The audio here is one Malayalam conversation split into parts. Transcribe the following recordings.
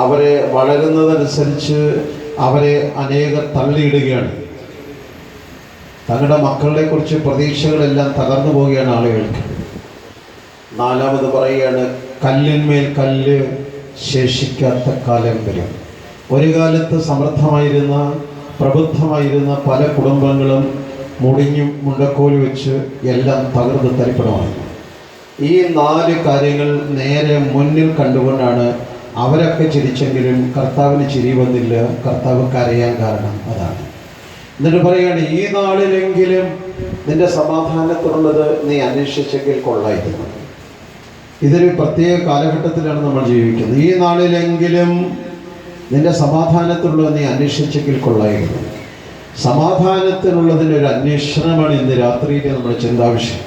അവരെ വളരുന്നതനുസരിച്ച് അവരെ അനേകം തള്ളിയിടുകയാണ്. തങ്ങളുടെ മക്കളെ കുറിച്ച് പ്രതീക്ഷകളെല്ലാം തകർന്നു പോവുകയാണ് ആളുകൾക്ക്. നാലാമത് പറയുകയാണ്, കല്ലിന്മേൽ കല്ല് ശേഷിക്കാത്ത കാലം വരും. ഒരു കാലത്ത് സമൃദ്ധമായിരുന്ന പ്രബുദ്ധമായിരുന്ന പല കുടുംബങ്ങളും മുടിഞ്ഞും മുണ്ടക്കോല് വെച്ച് എല്ലാം തകർന്ന് തരിപ്പണമായിരുന്നു. ഈ 4 കാര്യങ്ങൾ നേരെ മുന്നിൽ കണ്ടുകൊണ്ടാണ് അവരൊക്കെ ചിരിച്ചെങ്കിലും കർത്താവിന് ചിരി വന്നില്ല. കർത്താവ് കരയാൻ കാരണം അതാണ്. എന്നിട്ട് പറയുകയാണ്, ഈ നാളിലെങ്കിലും നിന്റെ സമാധാനത്തിനുള്ളത് നീ അന്വേഷിച്ചെങ്കിൽ കൊള്ളായിരുന്നു. ഇതൊരു പ്രത്യേക കാലഘട്ടത്തിലാണ് നമ്മൾ ജീവിക്കുന്നത്. ഈ നാളിലെങ്കിലും നിന്റെ സമാധാനത്തിനുള്ളത് നീ അന്വേഷിച്ചെങ്കിൽ കൊള്ളായിരുന്നു. സമാധാനത്തിനുള്ളതിൻ്റെ ഒരു അന്വേഷണമാണ് ഇന്ന് രാത്രിയിലെ നമ്മുടെ ചിന്താവിഷയം.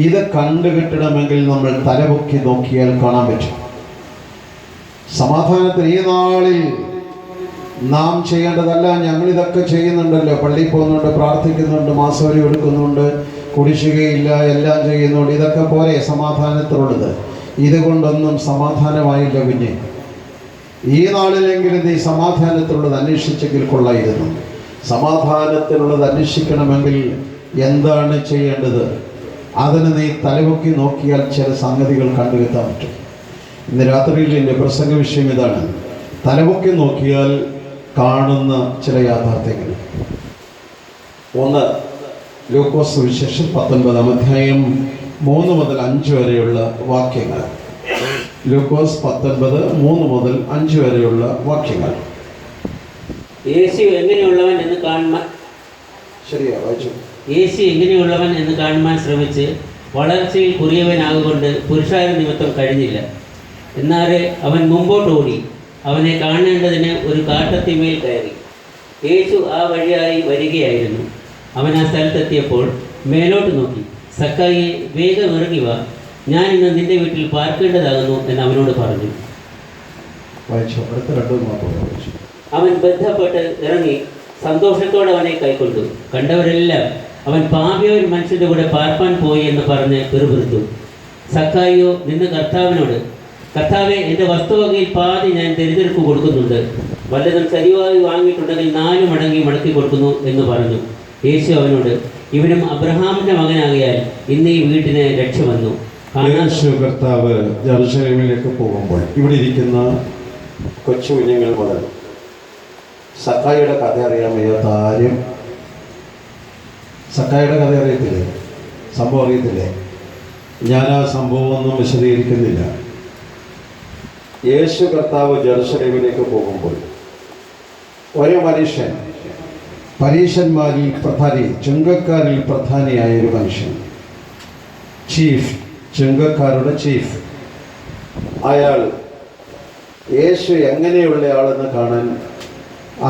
ഇത് കണ്ടുകിട്ടണമെങ്കിൽ നമ്മൾ തലപൊക്കി നോക്കിയാൽ കാണാൻ പറ്റും. സമാധാനത്തിന് ഈ നാളിൽ നാം ചെയ്യേണ്ടതല്ല. ഞങ്ങളിതൊക്കെ ചെയ്യുന്നുണ്ടല്ലോ, പള്ളിയിൽ പോകുന്നുണ്ട്, പ്രാർത്ഥിക്കുന്നുണ്ട്, മാസവരി എടുക്കുന്നുണ്ട്, കുടിശ്ശികയില്ല, എല്ലാം ചെയ്യുന്നുണ്ട്. ഇതൊക്കെ പോരെ സമാധാനത്തിനുള്ളത്? ഇതുകൊണ്ടൊന്നും സമാധാനമായില്ല. പിന്നെ ഈ നാളിലെങ്കിലും നീ സമാധാനത്തിനുള്ളത് അന്വേഷിച്ചെങ്കിൽ കൊള്ളായിരുന്നു. സമാധാനത്തിനുള്ളത് അന്വേഷിക്കണമെങ്കിൽ എന്താണ് ചെയ്യേണ്ടത്? അതിന് നീ തലപൊക്കി നോക്കിയാൽ ചില സംഗതികൾ കണ്ടുകെത്താൻ പറ്റും. ഇന്ന് രാത്രിയിൽ എൻ്റെ പ്രസംഗ വിഷയം ഇതാണ്. തലപൊക്കി നോക്കിയാൽ കാണുന്ന ചില യാഥാർത്ഥ്യങ്ങൾ. 1 ലൂക്കോസ് സുവിശേഷം 19-ാം അധ്യായം 3 മുതൽ 5 വരെയുള്ള വാക്യങ്ങൾ. ലൂക്കോസ് 19, 3 മുതൽ 5 വരെയുള്ള വാക്യങ്ങൾ. യേശു എങ്ങനെയുള്ളവൻ എന്ന് കാണുവാൻ യേശു എങ്ങനെയുള്ളവൻ എന്ന് കാണുവാൻ ശ്രമിച്ച് വളർച്ചയിൽ കുറിയവനാകൊണ്ട് പുരുഷാര നിമിത്തം കഴിഞ്ഞില്ല. എന്നാറെ അവൻ മുമ്പോട്ടോടി അവനെ കാണേണ്ടതിന് ഒരു കാട്ടത്തിമേൽ കയറി. യേശു ആ വഴിയായി വരികയായിരുന്നു. അവൻ ആ സ്ഥലത്തെത്തിയപ്പോൾ മേലോട്ട് നോക്കി, സക്കായിയെ, വേഗം ഇറങ്ങി വാ, ഞാൻ ഇന്ന് നിന്റെ വീട്ടിൽ പാർക്കേണ്ടതാകുന്നു എന്ന് അവനോട് പറഞ്ഞു. അവൻ ബന്ധപ്പെട്ട് ഇറങ്ങി സന്തോഷത്തോടെ അവനെ കൈക്കൊണ്ടു. കണ്ടവരെല്ലാം അവൻ പാപിയ ഒരു മനുഷ്യൻ്റെ കൂടെ പാർപ്പാൻ പോയി എന്ന് പറഞ്ഞ് പിറുപിറുത്തു. സക്കായിയോ നിന്ന് കർത്താവിനോട്, കർത്താവെ, എൻ്റെ വസ്തുവകയിൽ പാതി ഞാൻ ദരിദ്രർക്ക് കൊടുക്കുന്നുണ്ട്. വല്ലതും ചരിവായി വാങ്ങിയിട്ടുണ്ടെങ്കിൽ 4 മടങ്ങി മടക്കി കൊടുക്കുന്നു എന്ന് പറഞ്ഞു. യേശു അവനോട്, ഇവനും അബ്രഹാമിൻ്റെ മകനാകിയാൽ ഇന്ന് ഈ വീട്ടിന് രക്ഷ വന്നു. കർത്താവ് ജെറുസലേമിലേക്ക് പോകുമ്പോൾ ഇവിടെ ഇരിക്കുന്ന കൊച്ചു കുഞ്ഞുങ്ങൾ മുതൽ സക്കായിയുടെ കഥ അറിയാൻ വയ്യാത്ത ആരും, സക്കായിയുടെ കഥ അറിയത്തില്ലേ? സംഭവം അറിയത്തില്ലേ? ഞാൻ ആ സംഭവമൊന്നും വിശദീകരിക്കുന്നില്ല. യേശു കർത്താവ് ജെറുസലേമിലേക്ക് പോകുമ്പോൾ ഒരു മനുഷ്യൻ, പരീശന്മാരിൽ പ്രധാനി, ചുങ്കക്കാരിൽ പ്രധാനിയായ ഒരു മനുഷ്യൻ, ചീഫ്, ചുങ്കക്കാരുടെ ചീഫ്, അയാൾ യേശു എങ്ങനെയുള്ള ആളെന്ന് കാണാൻ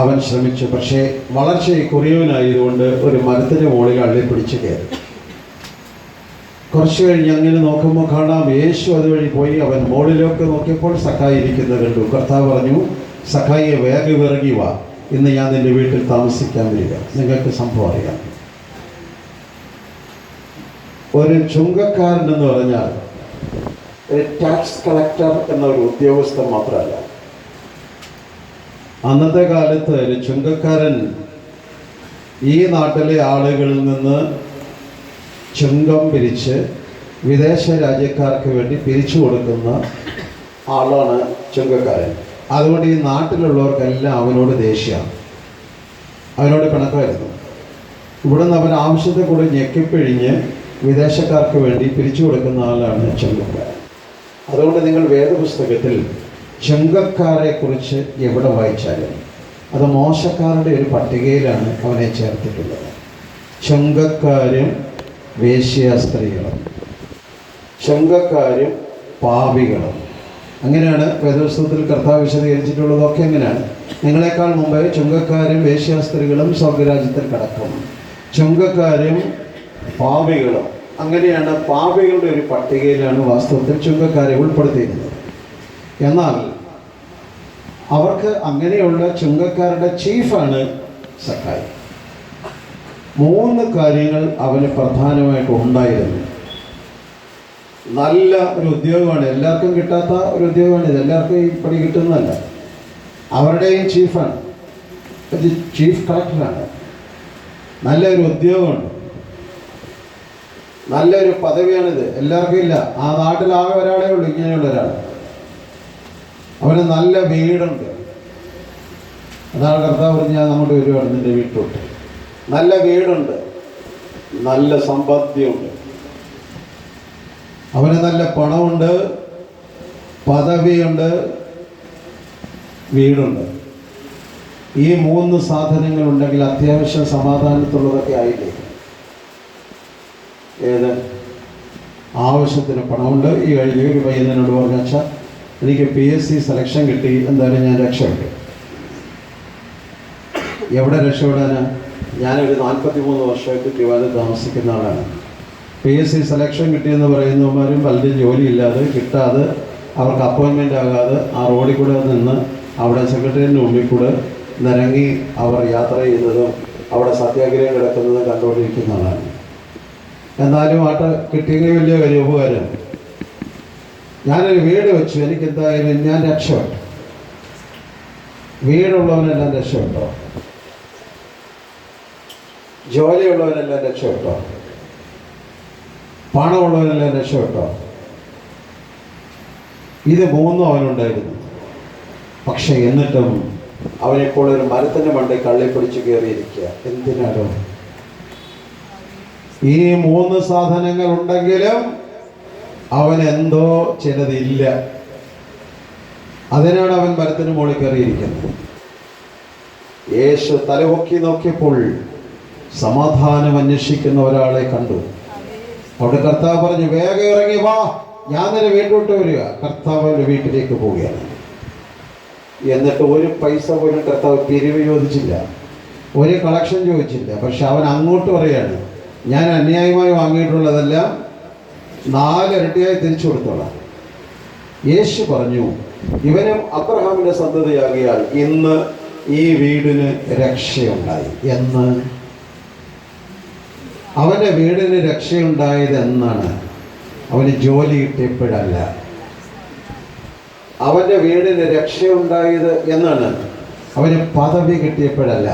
അവൻ ശ്രമിച്ചു. പക്ഷേ വളർച്ചയിൽ കുറിയവനായതുകൊണ്ട് ഒരു മരത്തിൻ്റെ മുകളിൽ അള്ളിപ്പിടിച്ച് കയറി. കുറച്ച് കഴിഞ്ഞ് അങ്ങനെ നോക്കുമ്പോൾ കാണാം യേശു അതുവഴി പോയി. അവൻ മുകളിലൊക്കെ നോക്കിയപ്പോൾ സക്കായി ഇരിക്കുന്നത് കണ്ടു. കർത്താവ് പറഞ്ഞു, സക്കായിയെ, വേഗം ഇറങ്ങി വാ, ഇന്ന് ഞാൻ നിൻ്റെ വീട്ടിൽ താമസിക്കാൻ വരിക. നിങ്ങൾക്ക് സംഭവം അറിയാം. ഒരു ചുങ്കക്കാരൻ എന്ന് പറഞ്ഞാൽ ഒരു ടാക്സ് കളക്ടർ എന്നൊരു ഉദ്യോഗസ്ഥൻ മാത്രമല്ല. അന്നത്തെ കാലത്ത് ഒരു ചുങ്കക്കാരൻ ഈ നാട്ടിലെ ആളുകളിൽ നിന്ന് ചുങ്കം പിരിച്ച് വിദേശ രാജ്യക്കാർക്ക് വേണ്ടി പിരിച്ചു കൊടുക്കുന്ന ആളാണ് ചുങ്കക്കാരൻ. അതുകൊണ്ട് ഈ നാട്ടിലുള്ളവർക്കെല്ലാം അവനോട് ദേഷ്യമാണ്, അവനോട് പിണക്കമായിരുന്നു. ഇവിടുന്ന് അവൻ ആവശ്യത്തെ കൂടെ ഞെക്കിപ്പിഴിഞ്ഞ് വിദേശക്കാർക്ക് വേണ്ടി പിരിച്ചു കൊടുക്കുന്ന ആളാണ് ചുങ്കക്കാരൻ. അതുകൊണ്ട് നിങ്ങൾ വേദപുസ്തകത്തിൽ ചുങ്കക്കാരെ കുറിച്ച് എവിടെ വായിച്ചാലും അത് മോശക്കാരുടെ ഒരു പട്ടികയിലാണ് അവനെ ചേർത്തിട്ടുള്ളത്. ചുങ്കക്കാരും വേശ്യാസ്ത്രീകളും, ചുങ്കക്കാരും പാപികളും, അങ്ങനെയാണ് വേദപുസ്തകത്തിൽ കർത്താവ് വിശദീകരിച്ചിട്ടുള്ളതൊക്കെ. അങ്ങനെയാണ്. നിങ്ങളെക്കാൾ മുമ്പ് ചുങ്കക്കാരും വേശ്യാസ്ത്രീകളും സ്വർഗരാജ്യത്തിൽ കടക്കും, ചുങ്കക്കാരും പാപികളും, അങ്ങനെയാണ് പാപികളുടെ ഒരു പട്ടികയിലാണ് വാസ്തവത്തിൽ ചുങ്കക്കാരെ ഉൾപ്പെടുത്തിയിരുന്നത്. എന്നാൽ അവർക്ക് അങ്ങനെയുള്ള ചുങ്കക്കാരുടെ ചീഫാണ് സക്കായി. 3 കാര്യങ്ങൾ അവന് പ്രധാനമായിട്ട് ഉണ്ടായിരുന്നു. നല്ല ഒരു ഉദ്യോഗമാണ്, എല്ലാവർക്കും കിട്ടാത്ത ഒരു ഉദ്യോഗമാണ് ഇത്. എല്ലാവർക്കും ഈ പണി കിട്ടുന്നതല്ല. അവരുടെയും ചീഫാണ്, ഇത് ചീഫ് കളക്ടറാണ്. നല്ലൊരു ഉദ്യോഗമുണ്ട്, നല്ലൊരു പദവിയാണിത്. എല്ലാവർക്കും ഇല്ല. ആ നാട്ടിലാകെ ഒരാളേ ഉള്ളൂ ഇങ്ങനെയുള്ള ഒരാൾ. അവന് നല്ല വീടുണ്ട്. അതാണ് കർത്താവ് പറഞ്ഞ് ഞാൻ അങ്ങോട്ട് വരുവാണ് നിൻ്റെ വീട്ടിലോട്ട്. നല്ല വീടുണ്ട്, നല്ല സമ്പത്തിയുണ്ട്, അവന് നല്ല പണമുണ്ട്, പദവിയുണ്ട്, വീടുണ്ട്. ഈ 3 സാധനങ്ങൾ ഉണ്ടെങ്കിൽ അത്യാവശ്യം സമാധാനത്തുള്ളതൊക്കെ ആയില്ലേ? ഏത്? ആവശ്യത്തിന് പണമുണ്ട്. ഈ കഴിഞ്ഞ ഒരു പയ്യനോട് പറഞ്ഞു, വെച്ചാൽ എനിക്ക് PSC സെലക്ഷൻ കിട്ടി, എന്തായാലും ഞാൻ രക്ഷപ്പെട്ടു. എവിടെ രക്ഷപ്പെടാനാണ്? ഞാനൊരു 43 വർഷമായിട്ട് തിരുവാതിര താമസിക്കുന്ന ആളാണ്. PSC സെലക്ഷൻ കിട്ടിയെന്ന് പറയുന്നവന്മാരും പലരും ജോലിയില്ലാതെ കിട്ടാതെ അവർക്ക് അപ്പോയിൻമെൻ്റ് ആകാതെ ആ റോഡിൽ കൂടെ നിന്ന് അവിടെ സെക്രട്ടേറിയറ്റിന് മുമ്പിൽ കൂടെ നിരങ്ങി അവർ യാത്ര ചെയ്യുന്നതും അവിടെ സത്യാഗ്രഹം കിടക്കുന്നതും കണ്ടുകൊണ്ടിരിക്കുന്ന ആളാണ്. എന്നാലും കിട്ടിയെങ്കിൽ വലിയ കാര്യം, ഉപകാരം. ഞാനൊരു വീട് വെച്ചു, എനിക്കെന്തായാലും ഞാൻ രക്ഷപ്പെട്ടു. വീടുള്ളവനെല്ലാം രക്ഷപ്പെട്ടോ? ജോലിയുള്ളവനെല്ലാം രക്ഷപ്പെട്ടോ? പണമുള്ളവനെല്ലാം രക്ഷപ്പെട്ടോ? ഇത് 3 അവനുണ്ടായിരുന്നു. പക്ഷെ എന്നിട്ടും അവനെപ്പോൾ ഒരു മരത്തിൻ്റെ മണ്ടയിൽ കള്ളിപ്പിടിച്ച് കയറിയിരിക്കുക. എന്തിനാണോ? ഈ 3 സാധനങ്ങൾ ഉണ്ടെങ്കിലും അവനെന്തോ ചിലതില്ല. അതിനാണ് അവൻ മരത്തിന് മുകളിൽ കയറിയിരിക്കുന്നത്. യേശു തലപൊക്കി നോക്കിയപ്പോൾ സമാധാനം അന്വേഷിക്കുന്ന ഒരാളെ കണ്ടു. അവിടെ കർത്താവ് പറഞ്ഞു, വേഗം ഇറങ്ങി വാ, ഞാൻ നിന്നെ വീട്ടിലോട്ട് വരിക. കർത്താവിൻ്റെ വീട്ടിലേക്ക് പോവുകയാണ്. എന്നിട്ട് ഒരു പൈസ പോലും കർത്താവ് പിരിവ് ചോദിച്ചില്ല, ഒരു കളക്ഷൻ ചോദിച്ചില്ല. പക്ഷെ അവൻ അങ്ങോട്ട് പറയാണ്, ഞാൻ അന്യായമായി വാങ്ങിയിട്ടുള്ളതെല്ലാം 4 ഇരട്ടിയായി തിരിച്ചു കൊടുത്തോളാം. യേശു പറഞ്ഞു, ഇവനും അബ്രഹാമിൻ്റെ സന്തതിയാകിയാൽ ഇന്ന് ഈ വീടിന് രക്ഷയുണ്ടായി. എന്ന് അവൻ്റെ വീടിന് രക്ഷയുണ്ടായത് എന്നാണ്? അവന് ജോലി കിട്ടിയപ്പോഴല്ല. അവൻ്റെ വീടിന് രക്ഷയുണ്ടായത് എന്നാണ്? അവന് പദവി കിട്ടിയപ്പോഴല്ല.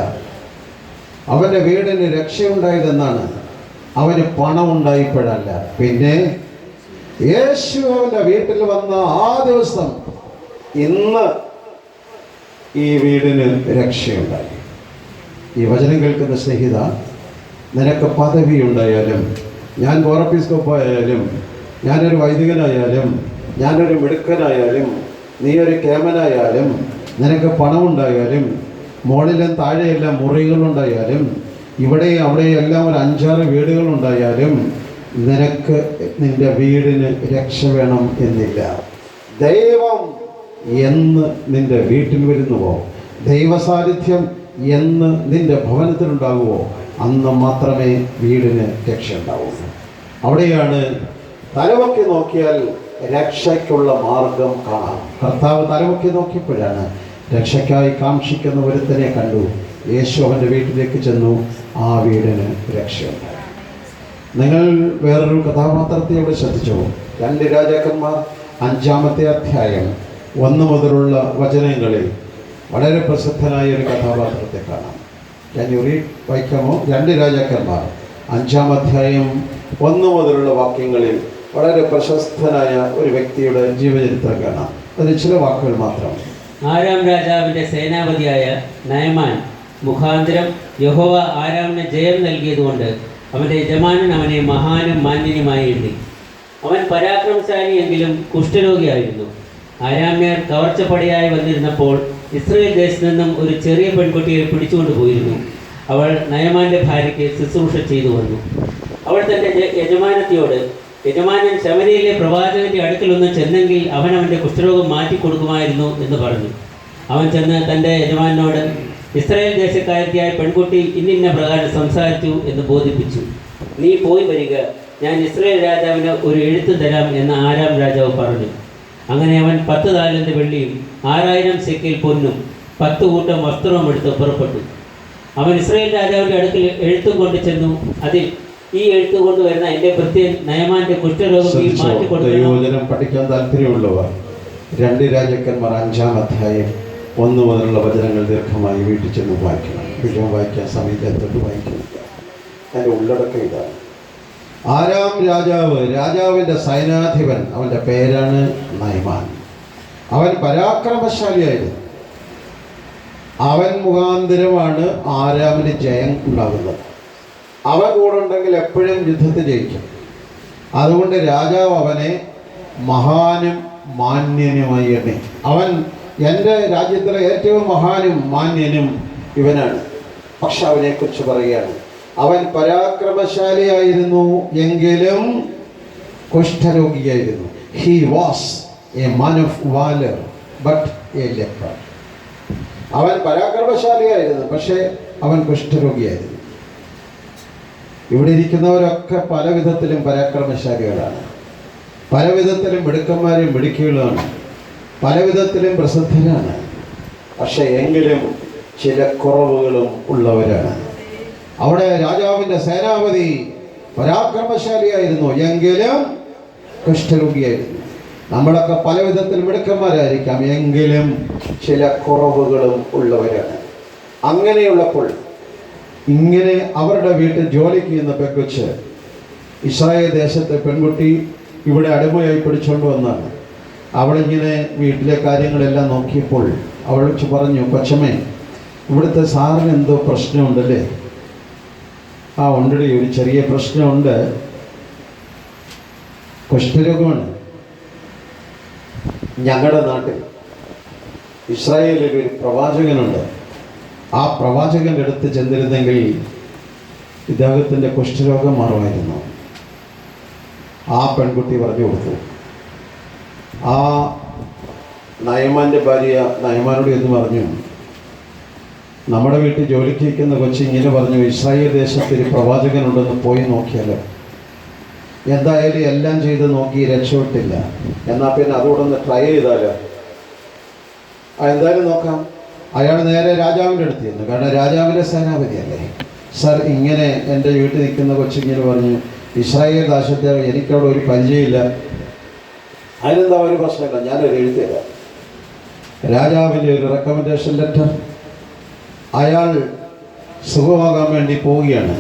അവൻ്റെ വീടിന് രക്ഷയുണ്ടായത് എന്നാണ്? അവന് പണം ഉണ്ടായപ്പോഴല്ല. പിന്നെ യേശു അവൻ്റെ വീട്ടിൽ വന്ന ആ ദിവസം, ഇന്ന് ഈ വീടിന് രക്ഷയുണ്ടായി. ഈ വചനം കേൾക്കുന്ന സ്നേഹിത, നിനക്ക് പദവി ഉണ്ടായാലും, ഞാൻ ബോറപ്പിസ്കോപ്പായാലും, ഞാനൊരു വൈദികനായാലും, ഞാനൊരു മിടുക്കനായാലും, നീ ഒരു കേമനായാലും, നിനക്ക് പണമുണ്ടായാലും, മുകളിലും താഴെയെല്ലാം മുറികളുണ്ടായാലും, ഇവിടെയും അവിടെയും എല്ലാം ഒരു 5-6 വീടുകളുണ്ടായാലും, നിനക്ക് നിൻ്റെ വീടിന് രക്ഷ വേണം എന്നില്ല. ദൈവം എന്ന് നിൻ്റെ വീട്ടിൽ വരുന്നുവോ, ദൈവസാന്നിധ്യം എന്ന് നിൻ്റെ ഭവനത്തിലുണ്ടാകുമോ, അന്ന് മാത്രമേ വീടിന് രക്ഷ ഉണ്ടാവൂ. അവിടെയാണ് തലവൊക്കി നോക്കിയാൽ രക്ഷയ്ക്കുള്ള മാർഗം കാണാം. കർത്താവ് തലവൊക്കി നോക്കിയപ്പോഴാണ് രക്ഷയ്ക്കായി കാക്ഷിക്കുന്ന ഒരുത്തനെ കണ്ടു. യേശു അവൻ്റെ വീട്ടിലേക്ക് ചെന്നു, ആ വീടിന് രക്ഷയുണ്ടായി. നിങ്ങൾ വേറൊരു കഥാപാത്രത്തെ ഇവിടെ ശ്രദ്ധിച്ചു. 2 രാജാക്കന്മാർ 5-ാമത്തെ അധ്യായം 1 മുതലുള്ള വചനങ്ങളിൽ വളരെ പ്രസിദ്ധനായ ഒരു കഥാപാത്രത്തെ കാണാം. വായിക്കാമോ? 2 രാജാക്കന്മാർ 5-ാം അധ്യായം 1 മുതലുള്ള വാക്യങ്ങളിൽ വളരെ പ്രശസ്തനായ ഒരു വ്യക്തിയുടെ ജീവചരിത്രം കാണാം. അതിൽ ചില വാക്കുകൾ മാത്രം. ആരാം രാജാവിൻ്റെ സേനാപതിയായ നയമാൻ മുഖാന്തരം യഹോവ ആരാമിന് ജയം നൽകിയതുകൊണ്ട് അവൻ്റെ യജമാനൻ അവനെ മഹാനും മാന്യനുമായി എഴുതി. അവൻ പരാക്രമശാലിയെങ്കിലും കുഷ്ഠരോഗിയായിരുന്നു. ആരാമ്യർ കവർച്ചപ്പടയായി വന്നിരുന്നപ്പോൾ ഇസ്രായേൽ ദേശത്തു നിന്നും ഒരു ചെറിയ പെൺകുട്ടിയെ പിടിച്ചുകൊണ്ട് പോയിരുന്നു. അവൾ നയമാൻ്റെ ഭാര്യയ്ക്ക് ശുശ്രൂഷ ചെയ്തു വന്നു. അവൾ തൻ്റെ യജമാനത്തിയോട്, യജമാനൻ ശമരിയിലെ പ്രവാചകൻ്റെ അടുക്കലൊന്ന് ചെന്നെങ്കിൽ അവൻ അവൻ്റെ കുഷ്ഠരോഗം മാറ്റിക്കൊടുക്കുമായിരുന്നു എന്ന് പറഞ്ഞു. അവൻ ചെന്ന് തൻ്റെ യജമാനോട്, ഇസ്രായേൽ ദേശക്കാരത്തിയായ പെൺകുട്ടി ഇന്നിന്ന പ്രകാരം സംസാരിച്ചു എന്ന് ബോധിപ്പിച്ചു. നീ പോയി വരിക, ഞാൻ ഇസ്രായേൽ രാജാവിന് ഒരു എഴുത്ത് തരാം എന്ന് ആരാം രാജാവ് പറഞ്ഞു. അങ്ങനെ അവൻ 10 താലന്ത് വെള്ളിയും 6000 ശെക്കൽ പൊന്നും 10 കൂട്ടം വസ്ത്രവും എടുത്ത് പുറപ്പെട്ടു. അവൻ ഇസ്രായേൽ രാജാവിൻ്റെ അടുക്കൽ എഴുത്തും കൊണ്ട് ചെന്നു. അതിൽ ഈ എഴുത്ത് കൊണ്ടുവരുന്ന എൻ്റെ പ്രത്യേക നയമാന്റെ കുഷ്ഠരോഗം ഈ മാറ്റിക്കൊടുക്കണം. ദൈവവചനം പഠിക്കാൻ താല്പര്യമുള്ളവർ 2 രാജാക്കന്മാർ 5-ാം അധ്യായം 1 മുതലുള്ള വചനങ്ങൾ ദീർഘമായി വീട്ടിൽ ചെന്ന് വായിക്കണം. വീട്ടിൽ വായിക്കാൻ സമയത്ത് വായിക്കുന്നില്ല. അതിൻ്റെ ഉള്ളടക്കം ഇതാണ്. ആരാം രാജാവിൻ്റെ സൈനാധിപൻ, അവൻ്റെ പേരാണ് നയമാൻ. അവൻ പരാക്രമശാലിയായിരുന്നു. അവൻ മുഖാന്തരമാണ് ആരാമിന് ജയം ഉണ്ടാകുന്നത്. അവൻ കൂടെ ഉണ്ടെങ്കിൽ എപ്പോഴും യുദ്ധത്തിൽ ജയിക്കും. അതുകൊണ്ട് രാജാവ് അവനെ മഹാനും മാന്യനുമായി എണ്ണി. അവൻ എൻ്റെ രാജ്യത്തിലെ ഏറ്റവും മഹാനും മാന്യനും ഇവനാണ്. പക്ഷെ അവനെക്കുറിച്ച് പറയുകയാണ്, അവൻ പരാക്രമശാലിയായിരുന്നു എങ്കിലും കുഷ്ഠരോഗിയായിരുന്നു. He was a man of valour but a leper. അവൻ പരാക്രമശാലിയായിരുന്നു, പക്ഷേ അവൻ കുഷ്ഠരോഗിയായിരുന്നു. ഇവിടെ ഇരിക്കുന്നവരൊക്കെ പല വിധത്തിലും പരാക്രമശാലികളാണ്, പല വിധത്തിലും മിടുക്കന്മാരും മിടുക്കികളാണ്, പല വിധത്തിലും പ്രസിദ്ധരാണ്. പക്ഷേ എങ്കിലും ചില കുറവുകളും ഉള്ളവരാണ്. അവിടെ രാജാവിൻ്റെ സേനാപതി പരാക്രമശാലിയായിരുന്നു എങ്കിലും കുഷ്ഠരോഗിയായിരുന്നു. നമ്മളൊക്കെ പല വിധത്തിൽ മിടുക്കന്മാരായിരിക്കാം, എങ്കിലും ചില കുറവുകളും ഉള്ളവരാണ്. അങ്ങനെയുള്ളപ്പോൾ ഇങ്ങനെ അവരുടെ വീട്ടിൽ ജോലിക്ക് ചെയ്യുന്ന പെൺകൊച്ച്, ഇസ്രായേൽ ദേശത്തെ പെൺകുട്ടി ഇവിടെ അടിമയായി പിടിച്ചുകൊണ്ട് വന്നാണ്. അവളിങ്ങനെ വീട്ടിലെ കാര്യങ്ങളെല്ലാം നോക്കിയപ്പോൾ അവൾ പറഞ്ഞു, കൊച്ചമ്മേ, ഇവിടുത്തെ സാറിന് എന്തോ പ്രശ്നമുണ്ടല്ലേ? ആ ഉണ്ടടി, ഒരു ചെറിയ പ്രശ്നമുണ്ട്, കുഷ്ഠരോഗമാണ്. ഞങ്ങളുടെ നാട്ടിൽ ഇസ്രായേലിൽ ഒരു പ്രവാചകനുണ്ട്. ആ പ്രവാചകൻ്റെ അടുത്ത് ചെന്നിരുന്നെങ്കിൽ ഇദ്ദേഹത്തിൻ്റെ കുഷ്ഠരോഗം മാറുമായിരുന്നു. ആ പെൺകുട്ടി പറഞ്ഞു കൊടുത്തു. ആ നയമാൻ്റെ ഭാര്യ നയമാനോട് എന്ന് പറഞ്ഞു, നമ്മുടെ വീട്ടിൽ ജോലിക്ക് നിൽക്കുന്ന കൊച്ചി ഇങ്ങനെ പറഞ്ഞു, ഇസ്രായേൽ ദേശത്തിൽ പ്രവാചകനുണ്ടെന്ന് പോയി നോക്കിയാലോ? എന്തായാലും എല്ലാം ചെയ്ത് നോക്കി രക്ഷപ്പെട്ടില്ല, എന്നാൽ പിന്നെ അതുകൊണ്ടൊന്ന് ട്രൈ ചെയ്താലോ? എന്തായാലും നോക്കാം. അയാൾ നേരെ രാജാവിൻ്റെ അടുത്ത് ചെന്നു. കാരണം രാജാവിൻ്റെ സേനാപതിയല്ലേ. സർ, ഇങ്ങനെ എൻ്റെ വീട്ടിൽ നിൽക്കുന്ന കൊച്ചിങ്ങനെ പറഞ്ഞു, ഇസ്രായേൽ ദേശത്തെ എനിക്കവിടെ ഒരു പരിചയമില്ല. അതിനെന്താ ഒരു പ്രശ്നമില്ല, ഞാനൊരു എഴുതിത്തരാം. രാജാവിൻ്റെ ഒരു റെക്കമെൻഡേഷൻ ലെറ്റർ. അയാൾ സുഖമാകാൻ വേണ്ടി പോവുകയാണ്.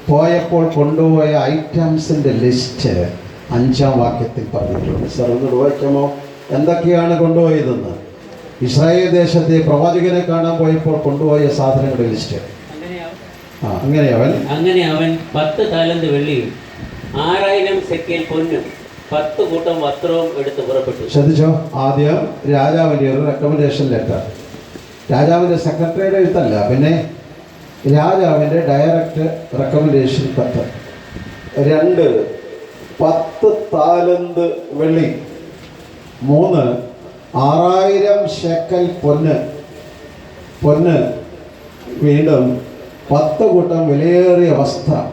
പോയപ്പോൾ കൊണ്ടുപോയ ഐറ്റംസിൻ്റെ ലിസ്റ്റ് 5-ാം വാക്യത്തിൽ പറഞ്ഞിട്ടുണ്ട്. സർ, ഒന്ന് വായിക്കാമോ? എന്തൊക്കെയാണ് കൊണ്ടുപോയതെന്ന്? ഇസ്രായേൽ ദേശത്തെ പ്രവാചകനെ കാണാൻ പോയപ്പോൾ കൊണ്ടുപോയ സാധനങ്ങളുടെ ലിസ്റ്റ്. അങ്ങനെ അവൻ 10 താലന്ത് വെള്ളിയും 6000 സെക്കേൽ പൊന്നും 10 കൂട്ടം വസ്ത്രവും എടുത്ത് പുറപ്പെട്ടു. ശ്രദ്ധിച്ചോ? ആദ്യം രാജാവിൻ്റെ ഒരു റെക്കമെൻഡേഷൻ ലെറ്റർ. രാജാവിൻ്റെ സെക്രട്ടറിയുടെ എഴുത്തല്ല, പിന്നെ രാജാവിൻ്റെ ഡയറക്റ്റ് റെക്കമെൻഡേഷൻ കത്ത്. 2 10 താലന്ത് വെള്ളി. 3 6000 ശേക്കൽ പൊന്ന്. വീണ്ടും 10 കൂട്ടം വിലയേറിയ വസ്ത്രം.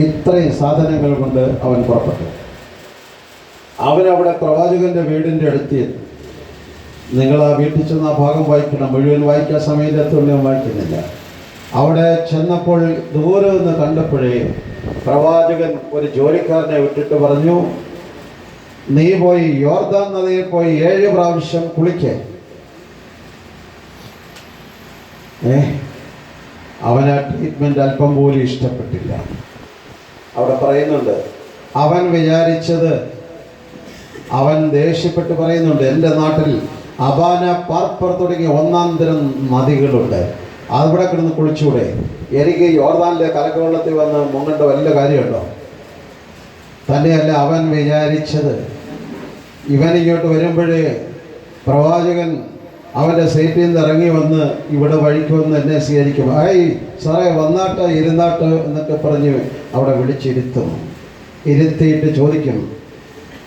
ഇത്രയും സാധനങ്ങൾ കൊണ്ട് അവൻ പുറപ്പെട്ടു. അവനവിടെ പ്രവാചകൻ്റെ വീടിൻ്റെ അടുത്തെത്തി. നിങ്ങൾ ആ വീട്ടിൽ ചെന്ന് ആ ഭാഗം വായിക്കണം. മുഴുവൻ വായിക്കാൻ സമയത്തുള്ള വായിക്കുന്നില്ല. അവിടെ ചെന്നപ്പോൾ ദൂരെ നിന്ന് കണ്ടപ്പോഴേ പ്രവാചകൻ ഒരു ജോലിക്കാരനെ വിട്ടിട്ട് പറഞ്ഞു, നീ പോയി യോർദാൻ നദിയിൽ പോയി 7 പ്രാവശ്യം കുളിക്കേ. അവന് ട്രീറ്റ്മെൻ്റ് അല്പം പോലും ഇഷ്ടപ്പെട്ടില്ല. അവിടെ പറയുന്നുണ്ട്, അവൻ വിചാരിച്ചത്, അവൻ ദേഷ്യപ്പെട്ട് പറയുന്നുണ്ട്, എൻ്റെ നാട്ടിൽ അബാന, പാർപ്പർ തുടങ്ങിയ 1-ാം തരം നദികളുണ്ട്, അവിടെ കിടന്ന് കുളിച്ചൂടെ? എനിക്ക് യോർദാനിലെ കലക്കവെള്ളത്തിൽ വന്ന് മുങ്ങേണ്ട വല്ല കാര്യമുണ്ടോ? തന്നെയല്ല, അവൻ വിചാരിച്ചത് ഇവൻ ഇങ്ങോട്ട് വരുമ്പോഴേ പ്രവാചകൻ അവൻ്റെ സീറ്റിൽ നിന്ന് ഇറങ്ങി വന്ന് ഇവിടെ വഴിക്ക് വന്ന് എന്നെ സ്വീകരിക്കും. സാറേ വന്നാട്ട് ഇരുന്നാട്ട് എന്നൊക്കെ പറഞ്ഞ് അവിടെ വിളിച്ചിരുത്തും. ഇരുത്തിയിട്ട് ചോദിക്കും,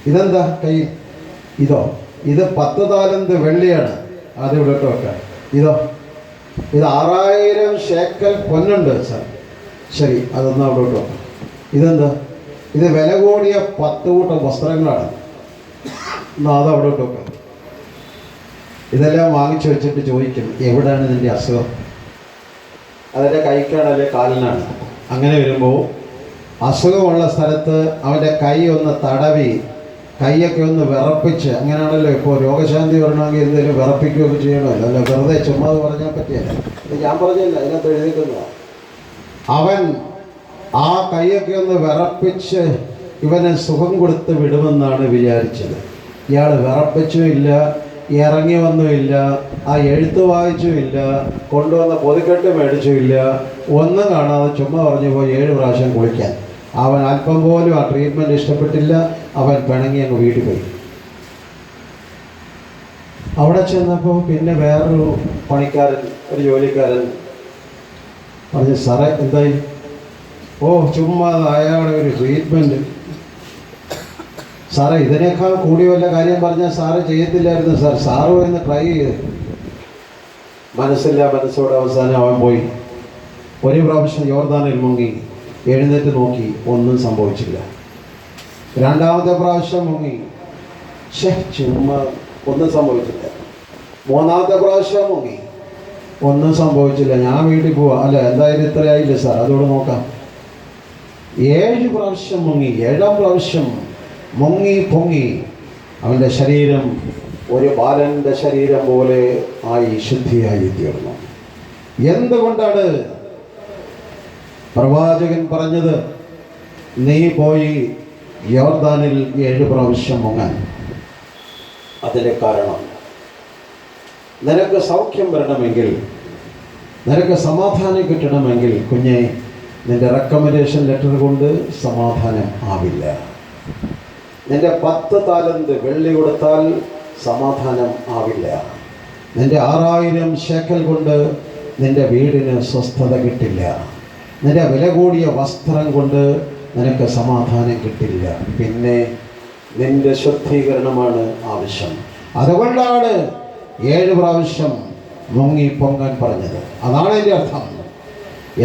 ഇതെന്താ കൈ? ഇത് 10 താലന്ത് വെള്ളിയാണ്, അത് ഇവിടെ വെക്കാം. ഇത് 6000 ശേക്കൽ പൊന്നുണ്ട് സാർ. ശരി, അതൊന്നും അവിടെ വെക്കാം. ഇതെന്താ? ഇത് വില കൂടിയ 10 കൂട്ടം വസ്ത്രങ്ങളാണ്, എന്നാൽ അതവിടെ വെക്കാം. ഇതെല്ലാം വാങ്ങിച്ചു വെച്ചിട്ട് ചോദിക്കും, എവിടെയാണ് ഇതിൻ്റെ അസുഖം? അതിൻ്റെ കൈക്കാണ്, അല്ലെ കാലിനാണ്? അങ്ങനെ വരുമ്പോൾ അസുഖമുള്ള സ്ഥലത്ത് അവൻ്റെ കൈ ഒന്ന് തടവി, കൈയൊക്കെ ഒന്ന് വിറപ്പിച്ച്, അങ്ങനെയാണല്ലോ ഇപ്പോൾ രോഗശാന്തി വരണമെങ്കിൽ എന്തെങ്കിലും വിറപ്പിക്കുകയൊക്കെ ചെയ്യണമല്ലോ, അല്ല വെറുതെ ചുമ്മാ പറഞ്ഞാൽ പറ്റിയല്ല. ഇത് ഞാൻ പറഞ്ഞില്ല, അതിനകത്ത് എഴുതിക്കുന്നതാണ്. അവൻ ആ കൈയൊക്കെ ഒന്ന് വിറപ്പിച്ച് ഇവനെ സുഖം കൊടുത്ത് വിടുമെന്നാണ് വിചാരിച്ചത്. ഇയാൾ വിറപ്പിച്ചുമില്ല, ഇറങ്ങി വന്നുമില്ല, ആ എഴുത്ത് വായിച്ചുമില്ല, കൊണ്ടുവന്ന പൊതിക്കെട്ട് മേടിച്ചുമില്ല, ഒന്നും കാണാതെ ചുമ്മാ പറഞ്ഞു പോയി 7 പ്രാവശ്യം കുളിക്കാൻ. അവൻ അല്പം പോലും ആ ട്രീറ്റ്മെൻറ്റ് ഇഷ്ടപ്പെട്ടില്ല. അവൻ പിണങ്ങി അങ്ങ് വീട്ടിൽ പോയി. അവിടെ ചെന്നപ്പോൾ പിന്നെ വേറൊരു പണിക്കാരൻ, ഒരു ജോലിക്കാരൻ പറഞ്ഞു, സാറേ എന്തായി? ഓ ചുമ്മാ അയാളുടെ ഒരു ട്രീറ്റ്മെൻറ്റ് സാറേ, ഇതിനേക്കാൾ കൂടി വല്ല കാര്യം പറഞ്ഞാൽ സാറ് ചെയ്യത്തില്ലായിരുന്നു സാർ, സാറ് പോയിന്ന് ട്രൈ ചെയ്ത്. മനസ്സോടെ അവസാനം അവൻ പോയി. ഒരു പ്രാവശ്യം യോർദാനിൽ മുങ്ങി, എഴുന്നേറ്റ് നോക്കി, ഒന്നും സംഭവിച്ചില്ല. രണ്ടാമത്തെ പ്രാവശ്യം മുങ്ങി, ചുമ്മാ ഒന്നും സംഭവിച്ചില്ല. മൂന്നാമത്തെ പ്രാവശ്യം മുങ്ങി, ഒന്നും സംഭവിച്ചില്ല. ഞാൻ വീട്ടിൽ പോവാ, അല്ല എന്തായാലും ഇത്രയായില്ലേ സാർ, അതോട് നോക്കാം. 7 പ്രാവശ്യം മുങ്ങി. 7ാം പ്രാവശ്യം മുങ്ങി പൊങ്ങി അവൻ്റെ ശരീരം ഒരു ബാലൻ്റെ ശരീരം പോലെ ആയി ശുദ്ധിയായി തീർന്നു. എന്തുകൊണ്ടാണ്? പ്രവാചകൻ പറഞ്ഞത്, നീ പോയി യോർദാനിൽ 7 പ്രാവശ്യം മുങ്ങാൻ. അതിൻ്റെ കാരണം, നിനക്ക് സൗഖ്യം വരണമെങ്കിൽ, നിനക്ക് സമാധാനം കിട്ടണമെങ്കിൽ കുഞ്ഞെ, നിന്റെ റെക്കമെൻഡേഷൻ ലെറ്റർ കൊണ്ട് സമാധാനം ആവില്ല. നിന്റെ 10 താലന്ത് വെള്ളി കൊടുത്താൽ സമാധാനം ആവില്ല. നിന്റെ 6000 ശേക്കൽ കൊണ്ട് നിന്റെ വീടിന് സ്വസ്ഥത കിട്ടില്ല. നിന്റെ വില കൂടിയ വസ്ത്രം കൊണ്ട് നിനക്ക് സമാധാനം കിട്ടില്ല. പിന്നെ നിന്റെ ശുദ്ധീകരണമാണ് ആവശ്യം. അതുകൊണ്ടാണ് 7 പ്രാവശ്യം മുങ്ങി പൊങ്ങാൻ പറഞ്ഞത്. അതാണ് എൻ്റെ അർത്ഥം.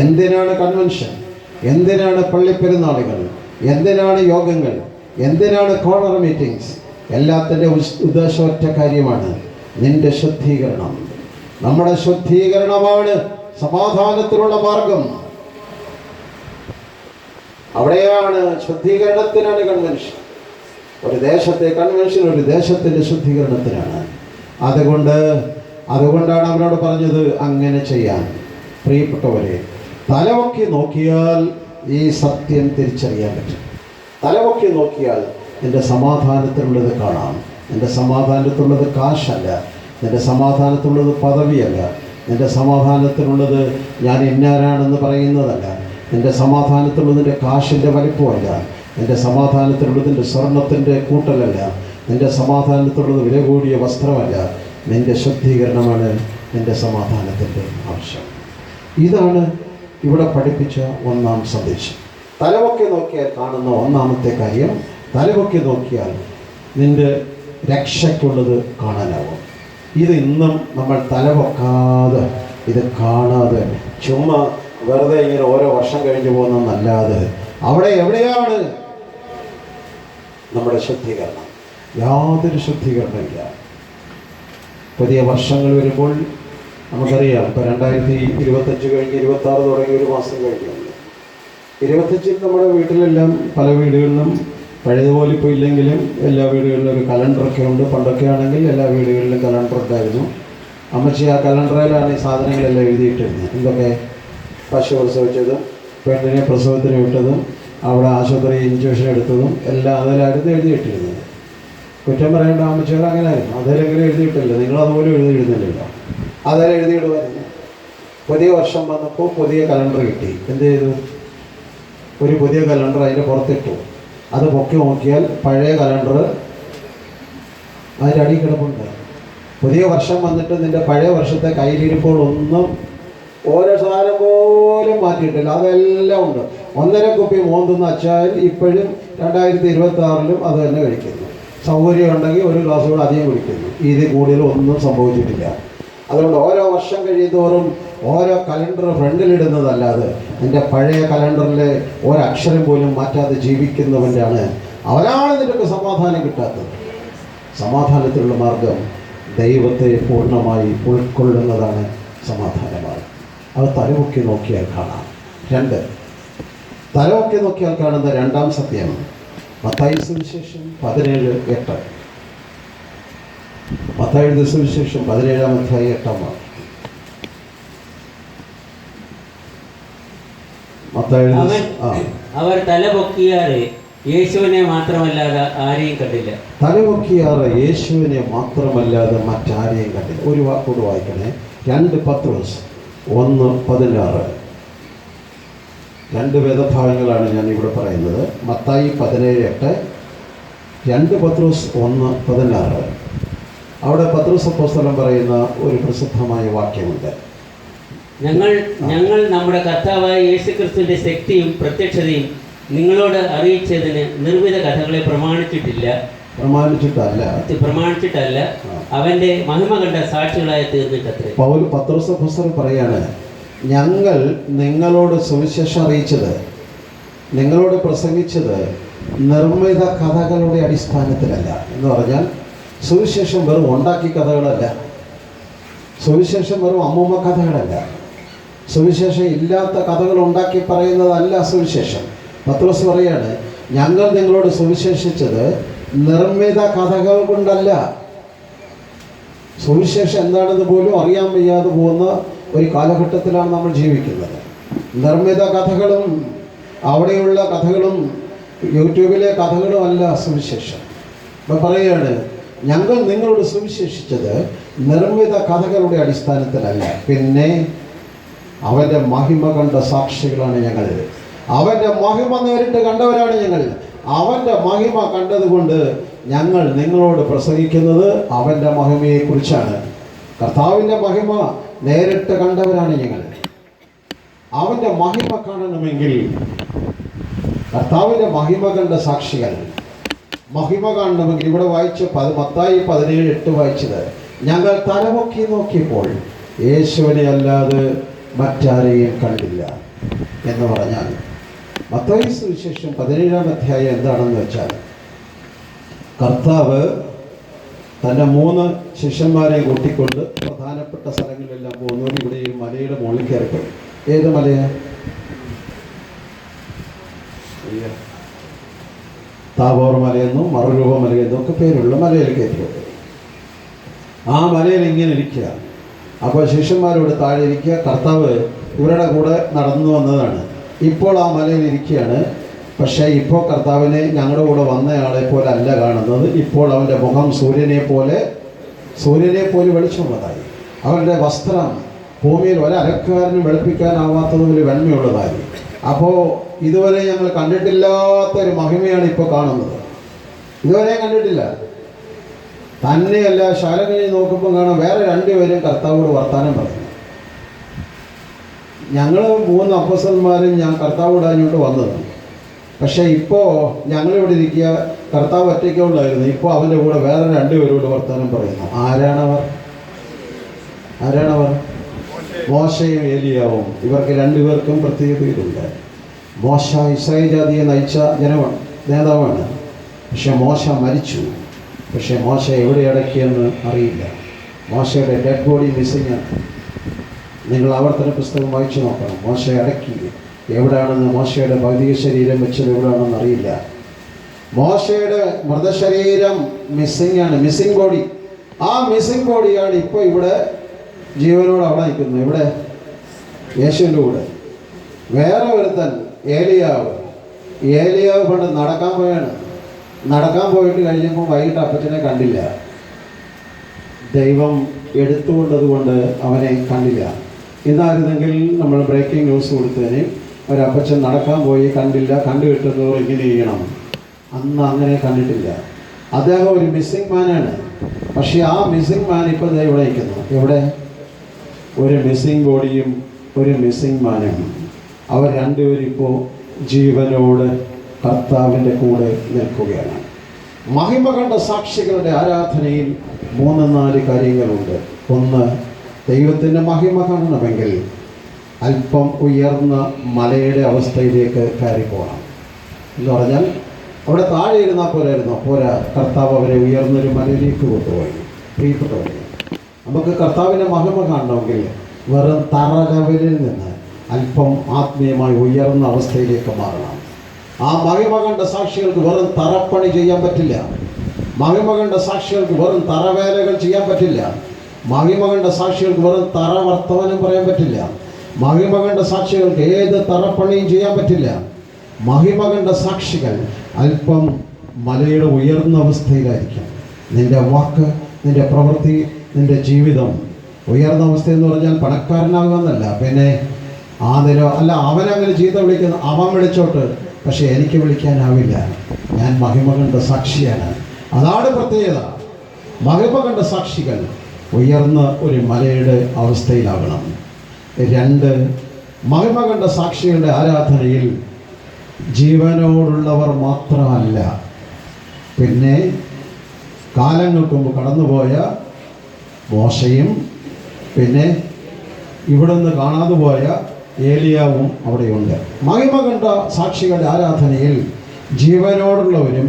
എന്തിനാണ് കൺവെൻഷൻ? എന്തിനാണ് പള്ളിപ്പെരുന്നാളുകൾ? എന്തിനാണ് യോഗങ്ങൾ? എന്തിനാണ് കോർണർ മീറ്റിംഗ്സ്? എല്ലാത്തിൻ്റെ ഉദ്ദേശം ഒറ്റ കാര്യമാണ്, നിന്റെ ശുദ്ധീകരണം. നമ്മുടെ ശുദ്ധീകരണമാണ് സമാധാനത്തിനുള്ള മാർഗം. അവിടെയാണ് ശുദ്ധീകരണത്തിനാണ് കൺവെൻഷൻ. ഒരു ദേശത്തെ കൺവെൻഷൻ ഒരു ദേശത്തിൻ്റെ ശുദ്ധീകരണത്തിനാണ്. അതുകൊണ്ടാണ് അവരോട് പറഞ്ഞത് അങ്ങനെ ചെയ്യാൻ. പ്രിയപ്പെട്ടവരെ, തലവൊക്കി നോക്കിയാൽ ഈ സത്യം തിരിച്ചറിയാൻ പറ്റും. തലവൊക്കി നോക്കിയാൽ നിന്റെ സമാധാനത്തിലുള്ളത് കാണാം. നിന്റെ സമാധാനത്തിലുള്ളത് കാശല്ല, നിന്റെ സമാധാനത്തിലുള്ളത് പദവിയല്ല, നിന്റെ സമാധാനത്തിലുള്ളത് ഞാൻ ഇന്നാരാണെന്ന് പറയുന്നതല്ല, നിന്റെ സമാധാനത്തിലുള്ളതിൻ്റെ കാശിൻ്റെ വലിപ്പമല്ല, നിന്റെ സമാധാനത്തിലുള്ളതിൻ്റെ സ്വർണത്തിൻ്റെ കൂട്ടലല്ല, നിന്റെ സമാധാനത്തിലുള്ളത് വില കൂടിയ വസ്ത്രമല്ല, നിന്റെ ശുദ്ധീകരണമാണ് നിന്റെ സമാധാനത്തിൻ്റെ ആവശ്യം. ഇതാണ് ഇവിടെ പഠിപ്പിച്ച ഒന്നാം സന്ദേശം. തലവൊക്കെ നോക്കിയാൽ കാണുന്ന ഒന്നാമത്തെ കാര്യം, തലവൊക്കെ നോക്കിയാൽ നിന്റെ രക്ഷയ്ക്കുള്ളത് കാണാനാവും. ഇത് ഇന്നും നമ്മൾ തലവൊക്കാതെ, ഇത് കാണാതെ, ചുമ്മാ വെറുതെ ഇങ്ങനെ ഓരോ വർഷം കഴിഞ്ഞു പോകുന്നതല്ലാതെ അവിടെ എവിടെയാണ് നമ്മുടെ ശുദ്ധീകരണം? യാതൊരു ശുദ്ധീകരണമില്ല. പുതിയ വർഷങ്ങൾ വരുമ്പോൾ നമുക്കറിയാം, ഇപ്പോൾ 2025 കഴിഞ്ഞ് 26 തുടങ്ങി 1 മാസം കഴിഞ്ഞു. 25 നമ്മുടെ വീട്ടിലെല്ലാം, പല വീടുകളിലും പഴയതുപോലെ ഇപ്പോൾ ഇല്ലെങ്കിലും എല്ലാ വീടുകളിലും ഒരു കലണ്ടറൊക്കെ ഉണ്ട്. പണ്ടൊക്കെ ആണെങ്കിൽ എല്ലാ വീടുകളിലും കലണ്ടർ ഉണ്ടായിരുന്നു. അമ്മച്ചി ആ കലണ്ടറിലാണ് ഈ സാധനങ്ങളെല്ലാം എഴുതിയിട്ടിരുന്നത്. എന്തൊക്കെ? പശു പ്രസവിച്ചതും, പെണ്ണിനെ പ്രസവത്തിന് വിട്ടതും, അവിടെ ആശുപത്രി ഇഞ്ചക്ഷൻ എടുത്തതും എല്ലാം അതിലായിരുന്നു എഴുതിയിട്ടിരുന്നത്. കുറ്റം പറയേണ്ട, അമ്മച്ചികൾ അങ്ങനെയായിരുന്നു. അതിലെങ്കിലും എഴുതിയിട്ടില്ല, നിങ്ങളതുപോലെ എഴുതിയിടുന്നില്ലല്ലോ. അതെല്ലാം എഴുതിയിടുമായിരുന്നു. പുതിയ വർഷം വന്നപ്പോൾ പുതിയ കലണ്ടർ കിട്ടി. എന്ത് ചെയ്തു? ഒരു പുതിയ കലണ്ടർ അതിൻ്റെ പുറത്തിട്ടു. അത് പൊക്കി നോക്കിയാൽ പഴയ കലണ്ടർ അതിൻ്റെ അടിയിൽ കിടപ്പുണ്ട്. പുതിയ വർഷം വന്നിട്ട് നിൻ്റെ പഴയ വർഷത്തെ കയ്യിലിരിപ്പോൾ ഒന്നും ഓരോ സാധനം പോലും മാറ്റിയിട്ടില്ല, അതെല്ലാം ഉണ്ട്. 1.5 കുപ്പി മോന്തുന്ന അച്ചാൽ ഇപ്പോഴും 2026 അത് തന്നെ കഴിക്കുന്നു. സൗകര്യം ഉണ്ടെങ്കിൽ ഒരു ഗ്ലാസ് കൂടെ അധികം കുടിക്കുന്നു. ഇതിൽ കൂടുതൽ ഒന്നും സംഭവിച്ചിട്ടില്ല. അതുകൊണ്ട് ഓരോ വർഷം കഴിയുന്തോറും ഓരോ കലണ്ടർ ഫ്രണ്ടിലിടുന്നതല്ലാതെ എൻ്റെ പഴയ കലണ്ടറിലെ ഒരക്ഷരം പോലും മാറ്റാതെ ജീവിക്കുന്നവൻ്റെയാണ്, അവനാണ് നിനക്ക് സമാധാനം കിട്ടാത്തത്. സമാധാനത്തിലുള്ള മാർഗം ദൈവത്തെ പൂർണ്ണമായി ഉൾക്കൊള്ളുന്നതാണ് സമാധാനമാണ്. അത് തലമുക്കി നോക്കിയാൽ കാണാം. 2, തലമൊക്കെ നോക്കിയാൽ കാണുന്ന രണ്ടാം സത്യം മത്തായി സുവിശേഷം 17:8. മത്തായിയുടെ സുവിശേഷം 17-ാം അധ്യായം 8-ാം വാക്യം. അവർ തല പൊക്കിയാറെ യേശുവിനെ മാത്രമല്ലാതെ ആരെയും കണ്ടില്ല. തലപൊക്കിയാറ് യേശുവിനെ മാത്രമല്ലാതെ മറ്റാരെയും കണ്ടില്ല. ഒരു വാക്കോട് വായിക്കണേ. 2 പത്രോസ് 1:16. 2 വേദഭാഗങ്ങളാണ് ഞാൻ ഇവിടെ പറയുന്നത്. മത്തായി 17:8, 2 പത്രോസ് 1:16. അവിടെ പത്രോസ് അപ്പോസ്തലൻ പറയുന്ന ഒരു പ്രസിദ്ധമായ വാക്യമുണ്ട്. ഞങ്ങൾ നമ്മുടെ കർത്താവായ യേശുക്രിസ്തുവിന്റെ ശക്തിയും പ്രത്യക്ഷതയും നിങ്ങളോട് അറിയിച്ചതിന് നിർമ്മിത കഥകളെ പ്രമാണിച്ചിട്ടല്ല അവന്റെ മഹിമ കണ്ട സാക്ഷികളായി തീർന്നിട്ടത്രേ. പത്രോസ് അപ്പോസ്തലൻ പറയാണ്, ഞങ്ങൾ നിങ്ങളോട് സുവിശേഷം അറിയിച്ചത്, നിങ്ങളോട് പ്രസംഗിച്ചത് നിർമ്മിത കഥകളുടെ അടിസ്ഥാനത്തിലല്ല. എന്ന് പറഞ്ഞാൽ സുവിശേഷം വെറും ഉണ്ടാക്കി കഥകളല്ല, സുവിശേഷം വെറും അമ്മൂമ്മ കഥകളല്ല, സുവിശേഷം ഇല്ലാത്ത കഥകൾ ഉണ്ടാക്കി പറയുന്നതല്ല സുവിശേഷം. പത്രോസ് പറയാണ്, ഞങ്ങൾ നിങ്ങളോട് സുവിശേഷിച്ചത് നിർമ്മിത കഥകൾ കൊണ്ടല്ല. സുവിശേഷം എന്താണെന്ന് പോലും അറിയാൻ വയ്യാതെ പോകുന്ന ഒരു കാലഘട്ടത്തിലാണ് നമ്മൾ ജീവിക്കുന്നത്. നിർമ്മിത കഥകളും അവിടെയുള്ള കഥകളും യൂട്യൂബിലെ കഥകളും അല്ല സുവിശേഷം. അപ്പം പറയുകയാണ്, ഞങ്ങൾ നിങ്ങളോട് സുവിശേഷിച്ചത് നിർമ്മിത കഥകളുടെ അടിസ്ഥാനത്തിലല്ല, പിന്നെ അവൻ്റെ മഹിമ കണ്ട സാക്ഷികളാണ് ഞങ്ങൾ. അവൻ്റെ മഹിമ നേരിട്ട് കണ്ടവരാണ് ഞങ്ങൾ. അവൻ്റെ മഹിമ കണ്ടതുകൊണ്ട് ഞങ്ങൾ നിങ്ങളോട് പ്രസംഗിക്കുന്നത് അവൻ്റെ മഹിമയെക്കുറിച്ചാണ്. കർത്താവിൻ്റെ മഹിമ നേരിട്ട് കണ്ടവരാണ് ഞങ്ങൾ. അവൻ്റെ മഹിമ കാണണമെങ്കിൽ കർത്താവിൻ്റെ മഹിമ കണ്ട സാക്ഷികൾ. മഹിമ കാണണമെങ്കിൽ ഇവിടെ വായിച്ച മത്തായി 17:8 വായിച്ചത്, ഞങ്ങൾ തലപൊക്കി നോക്കിയപ്പോൾ യേശുവിനെ അല്ലാതെ മറ്റാരെയും കണ്ടില്ല എന്ന് പറഞ്ഞാൽ, മത്തായി സുവിശേഷം 17-ാം അധ്യായം എന്താണെന്ന് വെച്ചാൽ, കർത്താവ് തൻ്റെ 3 ശിഷ്യന്മാരെ കൂട്ടിക്കൊണ്ട് പ്രധാനപ്പെട്ട സ്ഥലങ്ങളിലെല്ലാം പോകുന്നവർ ഇവിടെ ഈ മലയുടെ മുകളിൽ കയറിപ്പോയി. ഏത് മലയാ? താബോർ മലയെന്നും മറുരൂപ മലയെന്നും ഒക്കെ പേരുള്ള മലയിൽ കയറിപ്പോയി. ആ മലയിൽ ഇങ്ങനെ ഇരിക്കുക. അപ്പോൾ ശിഷ്യന്മാരോട് താഴെ ഇരിക്കുക. കർത്താവ് ഇവരുടെ കൂടെ നടന്നു വന്നതാണ്. ഇപ്പോൾ ആ മലയിൽ ഇരിക്കുകയാണ്. പക്ഷേ ഇപ്പോൾ കർത്താവിനെ ഞങ്ങളുടെ കൂടെ വന്നയാളെ പോലെ അല്ല കാണുന്നത്. ഇപ്പോൾ അവൻ്റെ മുഖം സൂര്യനെ പോലെ വെളിച്ചമുള്ളതായി. അവരുടെ വസ്ത്രം ഭൂമിയിൽ ഒരലക്കാരനും വെളുപ്പിക്കാനാവാത്തതുപോലെ വെണ്മയുള്ളതായി. അപ്പോൾ ഇതുവരെ ഞങ്ങൾ കണ്ടിട്ടില്ലാത്തൊരു മഹിമയാണ് ഇപ്പോൾ കാണുന്നത്. ഇതുവരെ കണ്ടിട്ടില്ല. തന്നെയല്ല, ശാലങ്ങളിൽ നോക്കുമ്പോൾ കാണാം വേറെ 2 പേരും കർത്താവോട് വർത്താനം പറയുന്നു. ഞങ്ങൾ 3 അപ്പോസ്തലന്മാരും ഞാൻ കർത്താവോട് അങ്ങോട്ട് വന്നത്. പക്ഷേ ഇപ്പോൾ ഞങ്ങളിവിടെ ഇരിക്കുക, കർത്താവ് ഒറ്റയ്ക്കുള്ളായിരുന്നു. ഇപ്പോൾ അവൻ്റെ കൂടെ വേറെ 2 പേരോട് വർത്താനം പറയുന്നു. ആരാണവർ? മോശയും ഏലിയാവും. ഇവർക്ക് 2 പേർക്കും പ്രത്യേകതയുണ്ട്. മോശ ഇസ്രായേൽ ജാതിയെ നയിച്ച നേതാവാണ്. പക്ഷെ മോശ മരിച്ചു. പക്ഷേ മോശ എവിടെ അടക്കിയെന്ന് അറിയില്ല. മോശയുടെ ഡെഡ് ബോഡി മിസ്സിങ് ആണ്. നിങ്ങൾ ആവർത്തന പുസ്തകം വായിച്ചു നോക്കണം. മോശ അടക്കി എവിടെയാണെന്ന്, മോശയുടെ ഭൗതിക ശരീരം വെച്ചത് എവിടെയാണെന്ന് അറിയില്ല. മോശയുടെ മൃതശരീരം മിസ്സിങ് ആണ്, മിസ്സിങ് ബോഡി. ആ മിസ്സിങ് ബോഡിയാണ് ഇപ്പോൾ ഇവിടെ ജീവനോട് അവിടെ നിൽക്കുന്നത്. ഇവിടെ യേശുവിൻ്റെ കൂടെ വേറെ ഒരുത്തൻ ഏലിയാവ് പണ്ട് നടക്കാൻ പോയിട്ട് കഴിഞ്ഞപ്പോൾ വൈകിട്ട് അപ്പച്ചനെ കണ്ടില്ല. ദൈവം എടുത്തുകൊണ്ടതുകൊണ്ട് അവനെ കണ്ടില്ല. ഇന്നായിരുന്നെങ്കിൽ നമ്മൾ ബ്രേക്കിംഗ് ന്യൂസ് കൊടുത്തതിന് ഒരപ്പച്ചൻ നടക്കാൻ പോയി കണ്ടില്ല, കണ്ടു കിട്ടുന്നവർ ഇങ്ങനെ ചെയ്യണം. അന്ന് അങ്ങനെ കണ്ടിട്ടില്ല. അദ്ദേഹം ഒരു മിസ്സിംഗ് മാനാണ്. പക്ഷേ ആ മിസ്സിംഗ് മാൻ ഇപ്പോൾ ഇവിടെ നിൽക്കുന്നു. എവിടെ? ഒരു മിസ്സിംഗ് ബോഡിയും ഒരു മിസ്സിംഗ് മാനും. അവർ 2 പേരും ഇപ്പോൾ ജീവനോട് കർത്താവിൻ്റെ കൂടെ നിൽക്കുകയാണ്. മഹിമ കണ്ട സാക്ഷികളുടെ ആരാധനയിൽ 3-4 കാര്യങ്ങളുണ്ട്. ഒന്ന്, ദൈവത്തിൻ്റെ മഹിമ കാണണമെങ്കിൽ അല്പം ഉയർന്ന മലയുടെ അവസ്ഥയിലേക്ക് കയറി പോകണം. എന്ന് പറഞ്ഞാൽ അവിടെ താഴെ ഇരുന്നാൽ പോരാ, കർത്താവ് അവരെ ഉയർന്നൊരു മലയിലേക്ക് കൊണ്ടുപോയി. പ്രിയപ്പെട്ടവരെ, നമുക്ക് കർത്താവിൻ്റെ മഹിമ കാണണമെങ്കിൽ വെറും തറ ലെവലിൽ നിന്ന് അല്പം ആത്മീയമായി ഉയർന്ന അവസ്ഥയിലേക്ക് മാറണം. ആ മഹിമ കണ്ട സാക്ഷികൾക്ക് വെറും തറപ്പണി ചെയ്യാൻ പറ്റില്ല. മഹിമ കണ്ട സാക്ഷികൾക്ക് വെറും തറവേലകൾ ചെയ്യാൻ പറ്റില്ല. മഹിമ കണ്ട സാക്ഷികൾക്ക് വെറും തറ വർത്തമാനം പറയാൻ പറ്റില്ല. മഹിമ കണ്ട സാക്ഷികൾക്ക് ഏത് തറപ്പണിയും ചെയ്യാൻ പറ്റില്ല. മഹിമ കണ്ട സാക്ഷികൾ അല്പം മലയുടെ ഉയർന്ന അവസ്ഥയിലായിരിക്കും. നിന്റെ വാക്ക്, നിന്റെ പ്രവൃത്തി, നിന്റെ ജീവിതം ഉയർന്ന അവസ്ഥ എന്ന് പറഞ്ഞാൽ പണക്കാരനാകുമെന്നല്ല. പിന്നെ ആ നില അല്ല, അവനങ്ങനെ ചീത്ത വിളിക്കുന്ന അവൻ വിളിച്ചോട്ട്, പക്ഷെ എനിക്ക് വിളിക്കാനാവില്ല. ഞാൻ മഹിമ കണ്ട സാക്ഷിയാണ്. അതാണ് പ്രത്യേകത. മഹിമ കണ്ട സാക്ഷികൾ ഉയർന്ന ഒരു മലയുടെ അവസ്ഥയിലാകണം. 2, മഹിമ കണ്ട സാക്ഷികളുടെ ആരാധനയിൽ ജീവനോടുള്ളവർ മാത്രമല്ല, പിന്നെ കാലങ്ങൾക്ക് മുമ്പ് കടന്നുപോയ മോശയും പിന്നെ ഇവിടെ നിന്ന് കാണാതെ പോയ ഏലിയാവും അവിടെയുണ്ട്. മഹിമ കണ്ട സാക്ഷികളുടെ ആരാധനയിൽ ജീവനോടുള്ളവരും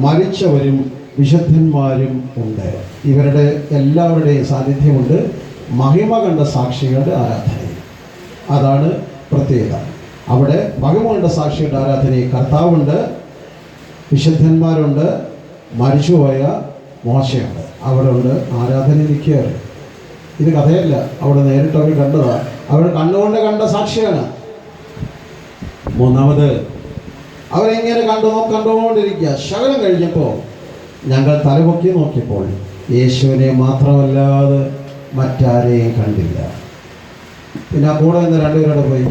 മരിച്ചവരും വിശുദ്ധന്മാരും ഉണ്ട്. ഇവരുടെ എല്ലാവരുടെയും സാന്നിധ്യമുണ്ട് മഹിമ കണ്ട സാക്ഷികളുടെ ആരാധനയിൽ. അതാണ് പ്രത്യേകത. അവിടെ മഹിമ കണ്ട സാക്ഷികളുടെ ആരാധനയിൽ കർത്താവുണ്ട്, വിശുദ്ധന്മാരുണ്ട്, മരിച്ചുപോയ മോശയുണ്ട്. അവിടെ ഉണ്ട് ആരാധനയിരിക്കുകയാണ്. ഇത് കഥയല്ല, അവിടെ നേരിട്ട് അവർ കണ്ടതാണ്. അവർ കണ്ണുകൊണ്ട് കണ്ട സാക്ഷിയാണ്. 3, അവരെങ്ങനെ കണ്ടുകൊണ്ടിരിക്കുക. ശകലം കഴിഞ്ഞപ്പോൾ ഞങ്ങൾ തലപൊക്കി നോക്കിയപ്പോൾ യേശുവിനെ മാത്രമല്ലാതെ മറ്റാരെയും കണ്ടില്ല. പിന്നെ ആ കൂടെ നിന്ന് 2 പേരോടെ പോയി.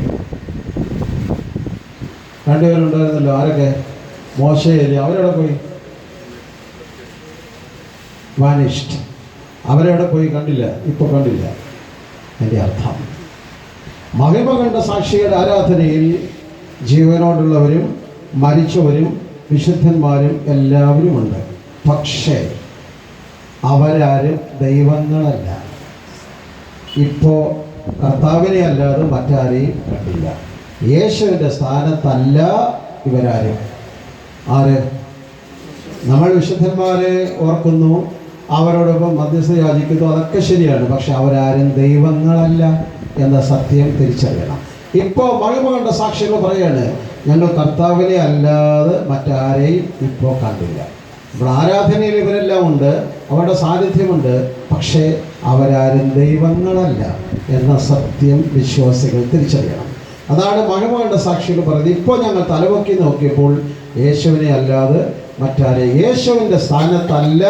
2 പേരുണ്ടായിരുന്നല്ലോ. ആരൊക്കെ? മോശയില്ലേ, അവരോടെ പോയി. വാനിഷ്ഡ്. അവരവിടെ പോയി, കണ്ടില്ല. ഇപ്പോൾ കണ്ടില്ല. എൻ്റെ അർത്ഥം മഹിമ കണ്ട സാക്ഷികളുടെ ആരാധനയിൽ ജീവനോടുള്ളവരും മരിച്ചവരും വിശുദ്ധന്മാരും എല്ലാവരും ഉണ്ട്. പക്ഷേ അവരാരും ദൈവങ്ങളല്ല. ഇപ്പോൾ കർത്താവിനെ അല്ലാതെ മറ്റാരെയും കണ്ടില്ല. യേശുവിൻ്റെ സ്ഥാനത്തല്ല ഇവരാരും. ആര്? നമ്മൾ വിശുദ്ധന്മാരെ ഓർക്കുന്നു, അവരോടൊപ്പം മധ്യസ്ഥ യാചിക്കുന്നു, അതൊക്കെ ശരിയാണ്. പക്ഷെ അവരാരും ദൈവങ്ങളല്ല എന്ന സത്യം തിരിച്ചറിയണം. ഇപ്പോൾ മഹിമ കണ്ട സാക്ഷികൾ പറയാണ്, ഞങ്ങൾ കർത്താവിനെ അല്ലാതെ മറ്റാരെയും ഇപ്പോൾ കണ്ടില്ല. ഇവിടെ ആരാധനയിൽ ഇവരെല്ലാം ഉണ്ട്, അവരുടെ സാന്നിധ്യമുണ്ട്, പക്ഷേ അവരാരും ദൈവങ്ങളല്ല എന്ന സത്യം വിശ്വാസികൾ തിരിച്ചറിയണം. അതാണ് മഹിമ കണ്ട സാക്ഷികൾ പറയുന്നത്. ഇപ്പോൾ ഞങ്ങൾ തലപൊക്കി നോക്കിയപ്പോൾ യേശുവിനെ അല്ലാതെ മറ്റാരെ, യേശുവിൻ്റെ സ്ഥാനത്തല്ല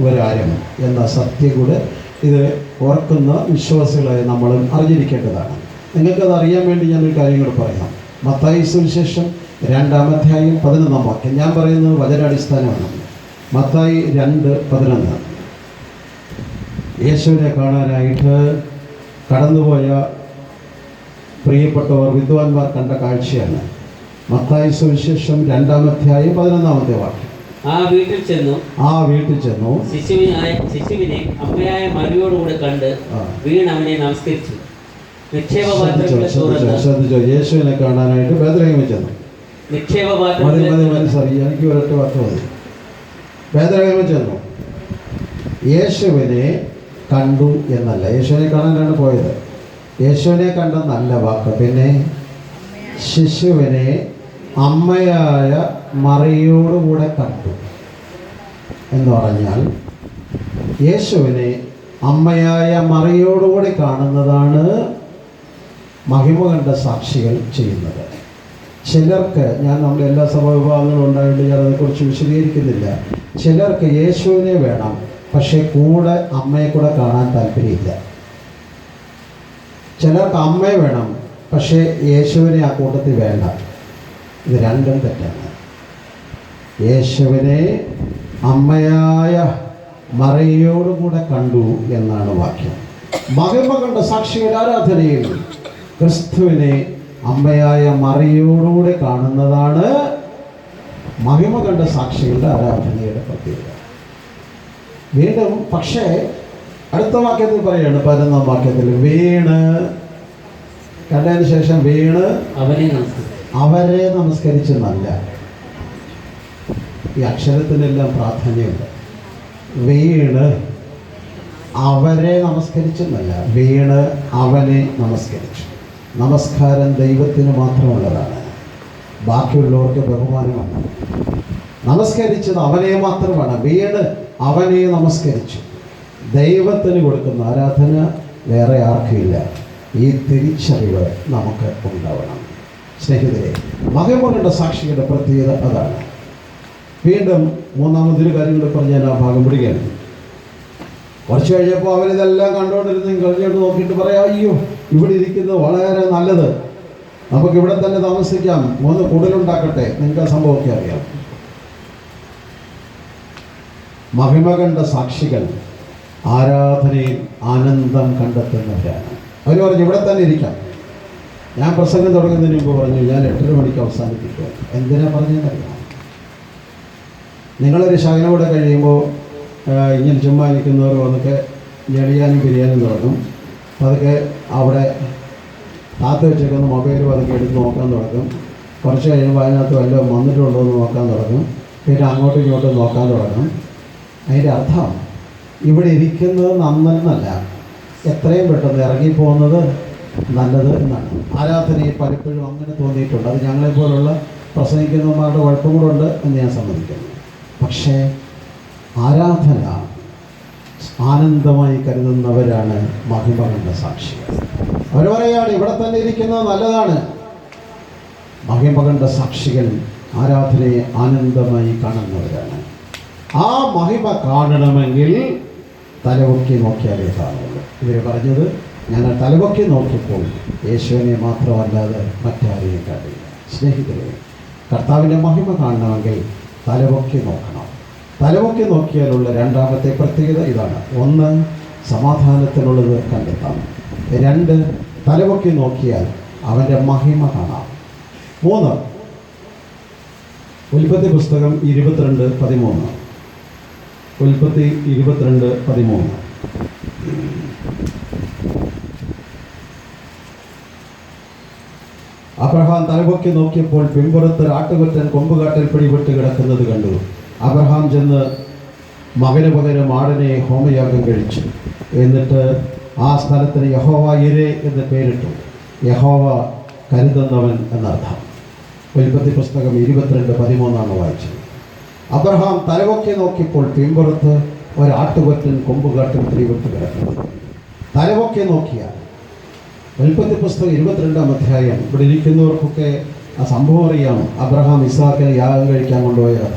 ഇവരാരും എന്ന സത്യം കൂടെ ഇത് ഓർക്കുന്ന വിശ്വാസികളെ നമ്മളും അറിഞ്ഞിരിക്കേണ്ടതാണ്. നിങ്ങൾക്കത് അറിയാൻ വേണ്ടി ഞാനൊരു കാര്യം കൂടെ പറയാം. മത്തായി സുവിശേഷം 2-ാം അധ്യായം 11-ാം വാക്യം. ഞാൻ പറയുന്നത് വചനാടിസ്ഥാനമാണ്. മത്തായി 2:11. യേശുവിനെ കാണാനായിട്ട് കടന്നുപോയ പ്രിയപ്പെട്ടവർ, വിദ്വാൻമാർ കണ്ട കാഴ്ചയാണ്. മത്തായി സുവിശേഷം 2-ാം അധ്യായം 11-ാമത്തെ വാക്യം. ആ വീട്ടിൽ ചെന്നു ശിശുവിനെ അമ്മയായ മറിയോടുകൂടെ കണ്ട് വീണ് അവനെ നമസ്കരിച്ചു. ശ്രദ്ധിച്ചോ, യേശുവിനെ കാണാനായിട്ട് ബേത്ലഹേമിൽ ചെന്നു. എനിക്ക് ഒരൊറ്റ വാക്ക് മതി. ബേത്ലഹേമിൽ ചെന്നു. യേശുവിനെ കണ്ടു എന്നല്ല, യേശുവിനെ കാണാനാണ് പോയത്. യേശുവിനെ കണ്ടെന്നല്ല വാക്ക്. പിന്നെ ശിശുവിനെ അമ്മയായ മറിയോടുകൂടെ കണ്ടു എന്ന് പറഞ്ഞാൽ യേശുവിനെ അമ്മയായ മറിയോടുകൂടി കാണുന്നതാണ് മഹിമ കണ്ട സാക്ഷികൾ ചെയ്യുന്നത്. ചിലർക്ക്, നമ്മുടെ എല്ലാ സഭാവിഭാഗങ്ങളും ഉണ്ടായിട്ട് ഞാൻ അതേക്കുറിച്ച് വിശദീകരിക്കുന്നില്ല. ചിലർക്ക് യേശുവിനെ വേണം, പക്ഷേ കൂടെ അമ്മയെ കൂടെ കാണാൻ താല്പര്യമില്ല. ചിലർക്ക് അമ്മയെ വേണം, പക്ഷേ യേശുവിനെ ആ കൂട്ടത്തിൽ വേണ്ട. ഇത് രണ്ടും തെറ്റാണ്. യേശുവിനെ അമ്മയായ മറിയോടുകൂടെ കണ്ടു എന്നാണ് വാക്യം. മഹിമ കണ്ട സാക്ഷിയുടെ ആരാധനയിൽ ക്രിസ്തുവിനെ അമ്മയായ മറിയോടുകൂടെ കാണുന്നതാണ് മഹിമ കണ്ട സാക്ഷികളുടെ ആരാധനയുടെ പ്രത്യേകത. വീണ്ടും പക്ഷേ അടുത്ത വാക്യത്തിൽ പറയാണ്, 11-ാം വാക്യത്തിൽ, വീണ് കണ്ടതിന് ശേഷം വീണ് അവരെ നമസ്കരിച്ചെന്നല്ല. ഈ അക്ഷരത്തിനെല്ലാം പ്രാധാന്യമുണ്ട്. വീണ് അവരെ നമസ്കരിച്ചെന്നല്ല, വീണ് അവനെ നമസ്കരിച്ചു. നമസ്കാരം ദൈവത്തിന് മാത്രമുള്ളതാണ്, ബാക്കിയുള്ളവർക്ക് ബഹുമാനമാണ്. നമസ്കരിച്ചത് അവനെ മാത്രമാണ്, വീണ് അവനെ നമസ്കരിച്ചു. ദൈവത്തിന് കൊടുക്കുന്ന ആരാധന വേറെ ആർക്കില്ല. ഈ തിരിച്ചറിവ് നമുക്ക് ഉണ്ടാവണം. സ്നേഹിതരെ, മഹിമകളുടെ സാക്ഷികളുടെ പ്രത്യേകത അതാണ്. വീണ്ടും മൂന്നാമതൊരു കാര്യം കൂടെ പറഞ്ഞ് ഞാൻ ആ ഭാഗം വിടുകയാണ്. കുറച്ച് കഴിഞ്ഞപ്പോൾ അവരിതെല്ലാം കണ്ടുകൊണ്ടിരുന്ന് കഴിഞ്ഞോട്ട് നോക്കിയിട്ട് പറയാം, അയ്യോ ഇവിടെ ഇരിക്കുന്നത് വളരെ നല്ലത്, നമുക്ക് ഇവിടെ തന്നെ താമസിക്കാം, 3 കുടിലുണ്ടാക്കട്ടെ. നിങ്ങൾക്ക് ആ സംഭവമൊക്കെ അറിയാം. മഹിമ കണ്ട സാക്ഷികൾ ആരാധനയിൽ ആനന്ദം കണ്ടെത്തുന്നവരാണ്. അവർ പറഞ്ഞു ഇവിടെ തന്നെ ഇരിക്കാം. ഞാൻ പ്രസംഗം തുടങ്ങുന്നതിന് മുമ്പ് പറഞ്ഞു ഞാൻ 8:30 മണിക്ക് അവസാനിപ്പിക്കുക. എന്തിനാ പറഞ്ഞതെന്നറിയാം? നിങ്ങളൊരു ശകലം കൂടെ കഴിയുമ്പോൾ ഇങ്ങനെ ചുമ്മാ ഇരിക്കുന്നവർ വന്നൊക്കെ ഞെളിയാനും പിരിയാനും തുടങ്ങും. അതൊക്കെ അവിടെ കാത്തു വെച്ചേക്കുന്ന മൊബൈൽ അതൊക്കെ എടുത്ത് നോക്കാൻ തുടങ്ങും. കുറച്ച് കഴിയുമ്പോൾ അതിനകത്ത് വല്ലതും വന്നിട്ടുണ്ടോ എന്ന് നോക്കാൻ തുടങ്ങും. പിന്നെ അങ്ങോട്ടും ഇങ്ങോട്ടും നോക്കാൻ തുടങ്ങും. അതിൻ്റെ അർത്ഥം ഇവിടെ ഇരിക്കുന്നത് നന്നെന്നല്ല, എത്രയും പെട്ടെന്ന് ഇറങ്ങിപ്പോകുന്നത് നല്ലത് എന്നാണ്. ആരാധനയിൽ പലപ്പോഴും അങ്ങനെ തോന്നിയിട്ടുണ്ട്. അത് ഞങ്ങളെപ്പോലുള്ള പ്രസംഗിക്കുന്നവന്മാരുടെ കുഴപ്പം കൂടെ ഉണ്ട് എന്ന് ഞാൻ സമ്മതിക്കുന്നു. പക്ഷേ ആരാധന ആനന്ദമായി കരുതുന്നവരാണ് മഹിമ കണ്ട സാക്ഷികൾ. അവർ പറയുകയാണ് ഇവിടെ തന്നെ ഇരിക്കുന്നത് നല്ലതാണ്. മഹിമ കണ്ട സാക്ഷികൾ ആരാധനയെ ആനന്ദമായി കാണുന്നവരാണ്. ആ മഹിമ കാണണമെങ്കിൽ തലപൊക്കി നോക്കിയാലേ കാണുള്ളൂ. ഇവർ പറഞ്ഞത് ഞങ്ങൾ തലപൊക്കി നോക്കിയപ്പോൾ യേശുവിനെ മാത്രമല്ലാതെ മറ്റാരെയും കാണില്ല. സ്നേഹിതരെ, കർത്താവിൻ്റെ മഹിമ കാണണമെങ്കിൽ തലപൊക്കി നോക്കണം. തലപൊക്കി നോക്കിയാലുള്ള രണ്ടാമത്തെ പ്രത്യേകത ഇതാണ്. 1, സമാധാനത്തിനുള്ളത് കണ്ടെത്താം. 2, തലപൊക്കി നോക്കിയാൽ അവൻ്റെ മഹിമ കാണാം. 3, ഉൽപ്പത്തി പുസ്തകം 22:13. ഉൽപ്പത്തി 22:13. അബ്രഹാം തലപൊക്കി നോക്കിയപ്പോൾ പിമ്പുറത്ത് ആട്ടുകൊറ്റൻ കൊമ്പുകാട്ടിൽ പിടിപെട്ട് കിടക്കുന്നത് കണ്ടു. അബ്രഹാം ചെന്ന് മകന് പകരം ആടിനെ ഹോമയാഗം കഴിച്ചു. എന്നിട്ട് ആ സ്ഥലത്തിന് യഹോവ യിരേ എന്ന് പേരിട്ടു. യഹോവ കരുതുന്നവൻ എന്നർത്ഥം. ഉൽപ്പത്തി പുസ്തകം 22:13 വായിച്ചത്. അബ്രഹാം തലപൊക്കി നോക്കിയപ്പോൾ പിമ്പുറത്ത് ഒരാട്ടുകൊറ്റൻ കൊമ്പുകാട്ടിൽ പിടിപെട്ട് കിടക്കുന്നത്. തലപൊക്കി നോക്കിയാൽ ഉൽപ്പത്തി പുസ്തകം 22-ാം അധ്യായം. ഇവിടെ ഇരിക്കുന്നവർക്കൊക്കെ ആ സംഭവം അറിയാം. അബ്രഹാം ഇസ്ഹാക്കിനെ യാഗം കഴിക്കാൻ കൊണ്ടുപോയ കഥ.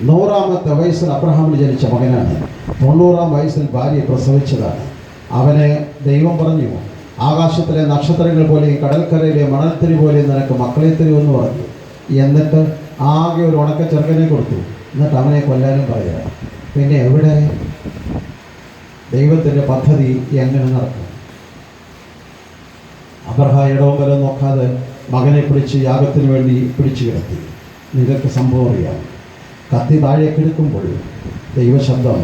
100-ാമത്തെ വയസ്സിൽ അബ്രഹാമിന് ജനിച്ച മകനാണ്. 90-ാം വയസ്സിൽ ഭാര്യ പ്രസവിച്ചതാണ്. അവനെ ദൈവം പറഞ്ഞു, ആകാശത്തിലെ നക്ഷത്രങ്ങൾ പോലെയും കടൽക്കരയിലെ മണൽത്തിരി പോലെയും നിനക്ക് മക്കളെ തരുമെന്ന് പറഞ്ഞു. എന്നിട്ട് ആകെ ഒരു ഉണക്ക ചെറുക്കനെ കൊടുത്തു. എന്നിട്ട് അവനെ കൊല്ലാനും പറയുക. പിന്നെ എവിടെ ദൈവത്തിൻ്റെ പദ്ധതി എങ്ങനെ നടക്കും? അബ്രഹാം ഇടവും വലം നോക്കാതെ മകനെ പിടിച്ച് യാഗത്തിന് വേണ്ടി പിടിച്ചു കിടത്തി. നിങ്ങൾക്ക് സംഭവം അറിയാം. കത്തി താഴേക്ക് എടുക്കുമ്പോൾ ദൈവശബ്ദം